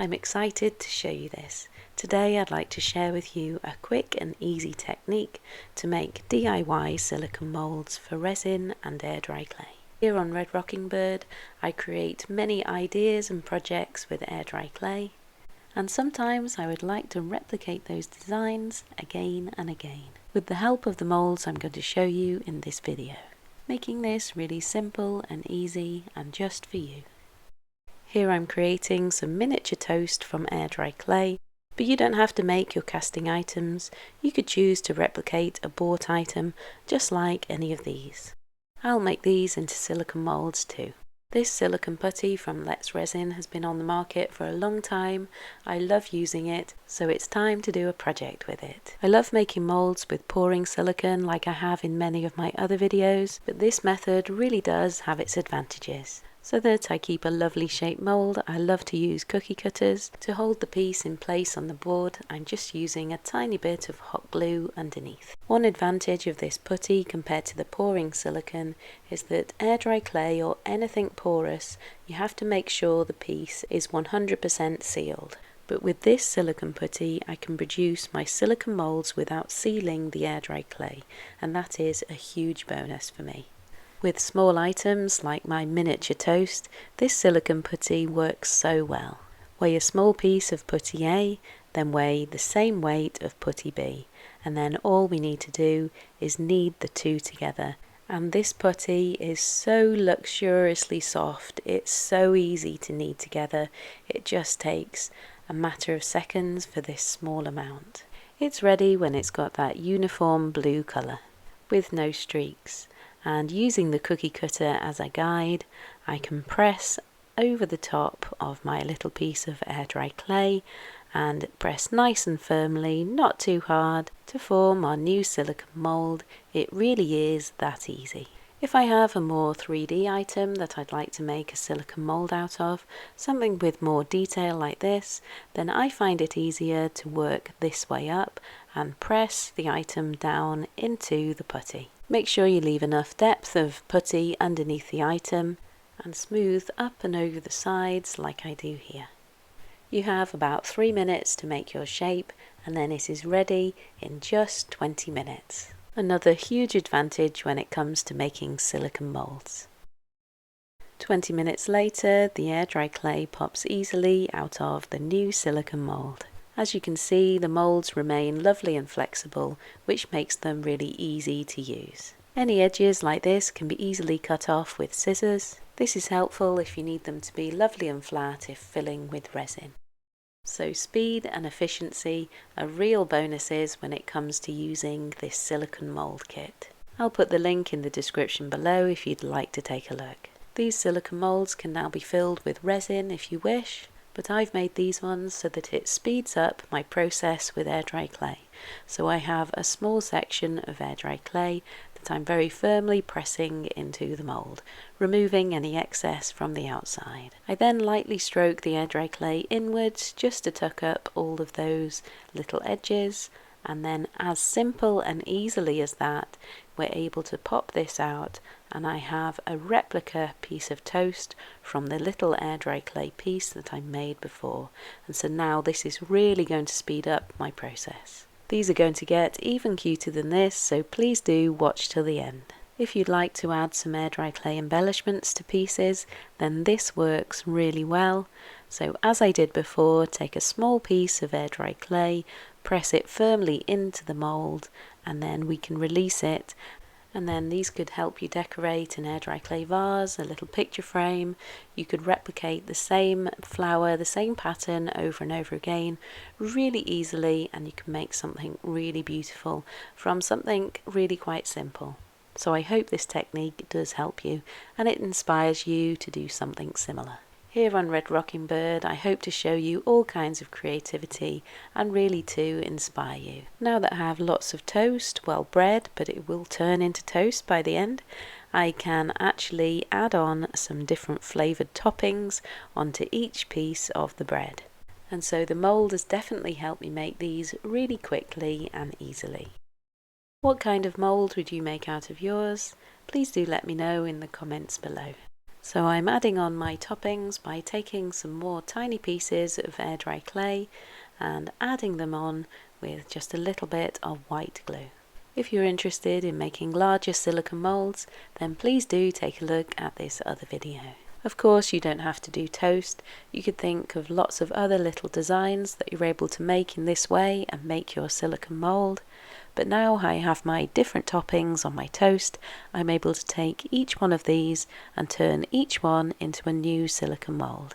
I'm excited to show you this. Today I'd like to share with you a quick and easy technique to make DIY silicone molds for resin and air dry clay. Here on Red Rocking Bird I create many ideas and projects with air dry clay, and sometimes I would like to replicate those designs again and again with the help of the molds I'm going to show you in this video, making this really simple and easy and just for you. Here I'm creating some miniature toast from air dry clay, but you don't have to make your casting items. You could choose to replicate a bought item just like any of these. I'll make these into silicone molds too. This silicone putty from Let's Resin has been on the market for a long time. I love using it, so it's time to do a project with it. I love making molds with pouring silicone like I have in many of my other videos, but this method really does have its advantages. So that I keep a lovely shaped mould, I love to use cookie cutters. To hold the piece in place on the board, I'm just using a tiny bit of hot glue underneath. One advantage of this putty compared to the pouring silicone is that air dry clay or anything porous, you have to make sure the piece is 100% sealed. But with this silicone putty I can produce my silicone moulds without sealing the air dry clay, and that is a huge bonus for me. With small items like my miniature toast, this silicone putty works so well. Weigh a small piece of putty A, then weigh the same weight of putty B, and then all we need to do is knead the two together. And this putty is so luxuriously soft, it's so easy to knead together, it just takes a matter of seconds for this small amount. It's ready when it's got that uniform blue colour, with no streaks. And using the cookie cutter as a guide, I can press over the top of my little piece of air dry clay and press nice and firmly, not too hard, to form our new silicone mould. It really is that easy. If I have a more 3D item that I'd like to make a silicone mould out of, something with more detail like this, then I find it easier to work this way up and press the item down into the putty. Make sure you leave enough depth of putty underneath the item and smooth up and over the sides like I do here. You have about 3 minutes to make your shape, and then it is ready in just 20 minutes. Another huge advantage when it comes to making silicone molds. 20 minutes later, the air dry clay pops easily out of the new silicone mold. As you can see, the molds remain lovely and flexible, which makes them really easy to use. Any edges like this can be easily cut off with scissors. This is helpful if you need them to be lovely and flat if filling with resin. So speed and efficiency are real bonuses when it comes to using this silicone mold kit. I'll put the link in the description below if you'd like to take a look. These silicone molds can now be filled with resin if you wish, but I've made these ones so that it speeds up my process with air dry clay. So I have a small section of air dry clay that I'm very firmly pressing into the mould, removing any excess from the outside. I then lightly stroke the air dry clay inwards just to tuck up all of those little edges, and then as simple and easily as that, we're able to pop this out, and I have a replica piece of toast from the little air dry clay piece that I made before. And so now this is really going to speed up my process. These are going to get even cuter than this, so please do watch till the end. If you'd like to add some air dry clay embellishments to pieces, then this works really well. So as I did before, take a small piece of air dry clay, press it firmly into the mould, and then we can release it. And then these could help you decorate an air dry clay vase, a little picture frame. You could replicate the same flower, the same pattern over and over again really easily, and you can make something really beautiful from something really quite simple. So I hope this technique does help you and it inspires you to do something similar. Here on Red Rocking Bird, I hope to show you all kinds of creativity and really to inspire you. Now that I have lots of toast, well bread, but it will turn into toast by the end, I can actually add on some different flavoured toppings onto each piece of the bread. And so the mould has definitely helped me make these really quickly and easily. What kind of mould would you make out of yours? Please do let me know in the comments below. So I'm adding on my toppings by taking some more tiny pieces of air dry clay and adding them on with just a little bit of white glue. If you're interested in making larger silicone molds, then please do take a look at this other video. Of course, you don't have to do toast. You could think of lots of other little designs that you're able to make in this way and make your silicone mold. But now I have my different toppings on my toast, I'm able to take each one of these and turn each one into a new silicone mold.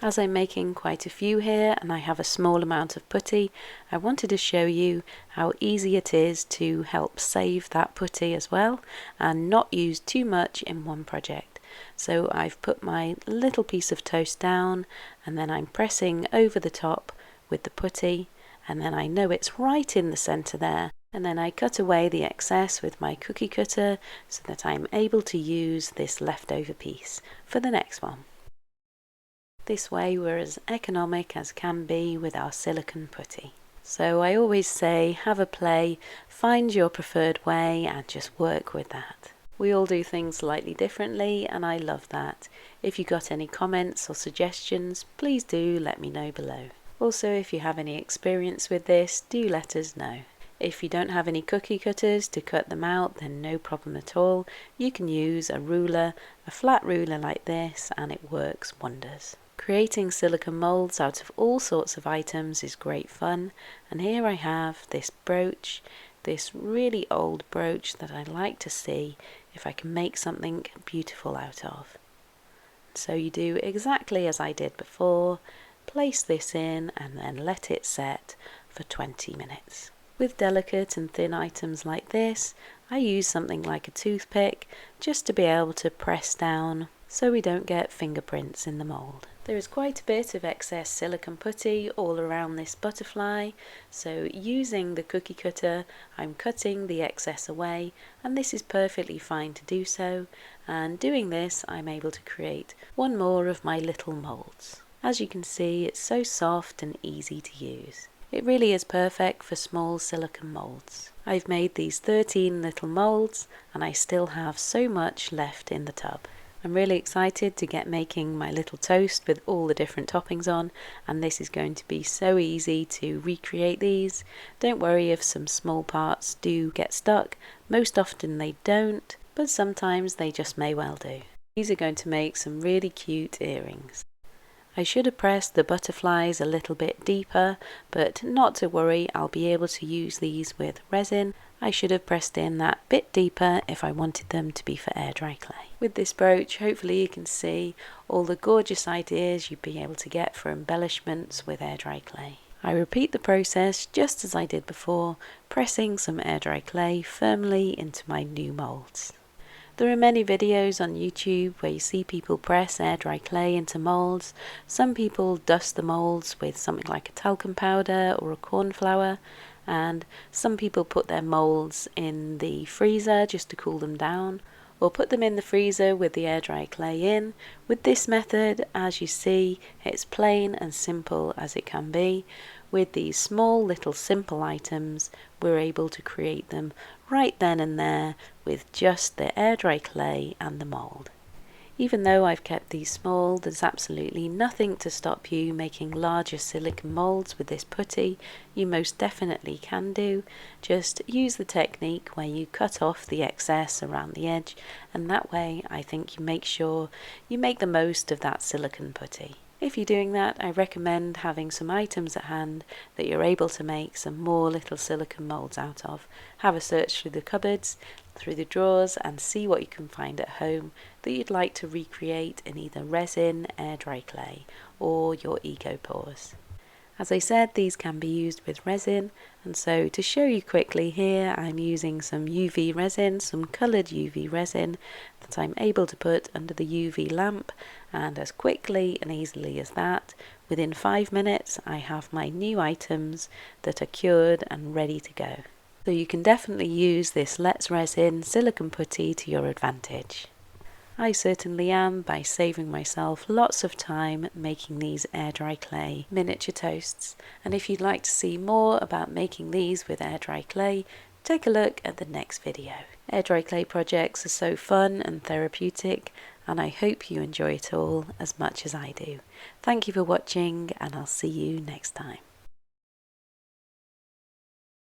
As I'm making quite a few here and I have a small amount of putty, I wanted to show you how easy it is to help save that putty as well and not use too much in one project. So I've put my little piece of toast down and then I'm pressing over the top with the putty, and then I know it's right in the center there, and then I cut away the excess with my cookie cutter so that I'm able to use this leftover piece for the next one. This way we're as economic as can be with our silicone putty. So I always say, have a play, find your preferred way and just work with that. We all do things slightly differently and I love that. If you got any comments or suggestions, please do let me know below. Also, if you have any experience with this, do let us know. If you don't have any cookie cutters to cut them out, then no problem at all. You can use a ruler, a flat ruler like this, and it works wonders. Creating silicone molds out of all sorts of items is great fun, and here I have this brooch, this really old brooch that I like to see if I can make something beautiful out of. So you do exactly as I did before. Place this in and then let it set for 20 minutes. With delicate and thin items like this, I use something like a toothpick just to be able to press down so we don't get fingerprints in the mould. There is quite a bit of excess silicone putty all around this butterfly, so using the cookie cutter I'm cutting the excess away, and this is perfectly fine to do so, and doing this I'm able to create one more of my little moulds. As you can see, it's so soft and easy to use. It really is perfect for small silicone molds. I've made these 13 little molds and I still have so much left in the tub. I'm really excited to get making my little toast with all the different toppings on, and this is going to be so easy to recreate these. Don't worry if some small parts do get stuck. Most often they don't, but sometimes they just may well do. These are going to make some really cute earrings. I should have pressed the butterflies a little bit deeper, but not to worry, I'll be able to use these with resin. I should have pressed in that bit deeper if I wanted them to be for air dry clay. With this brooch, hopefully you can see all the gorgeous ideas you'd be able to get for embellishments with air dry clay. I repeat the process just as I did before, pressing some air dry clay firmly into my new molds. There are many videos on YouTube where you see people press air dry clay into molds. Some people dust the molds with something like a talcum powder or a corn flour, and some people put their molds in the freezer just to cool them down, or put them in the freezer with the air dry clay in. With this method, as you see, it's plain and simple as it can be. With these small little simple items, we're able to create them right then and there with just the air dry clay and the mould. Even though I've kept these small, there's absolutely nothing to stop you making larger silicone molds with this putty. You most definitely can do. Just use the technique where you cut off the excess around the edge, and that way I think you make sure you make the most of that silicone putty. If you're doing that, I recommend having some items at hand that you're able to make some more little silicone molds out of. Have a search through the cupboards, through the drawers, and see what you can find at home that you'd like to recreate in either resin, air dry clay, or your eco pores. As I said, these can be used with resin, and so to show you quickly here, I'm using some UV resin, some coloured UV resin that I'm able to put under the UV lamp, and as quickly and easily as that, within 5 minutes I have my new items that are cured and ready to go. So you can definitely use this Let's Resin silicone putty to your advantage. I certainly am, by saving myself lots of time making these air dry clay miniature toasts. And if you'd like to see more about making these with air dry clay, take a look at the next video. Air dry clay projects are so fun and therapeutic, and I hope you enjoy it all as much as I do. Thank you for watching, and I'll see you next time.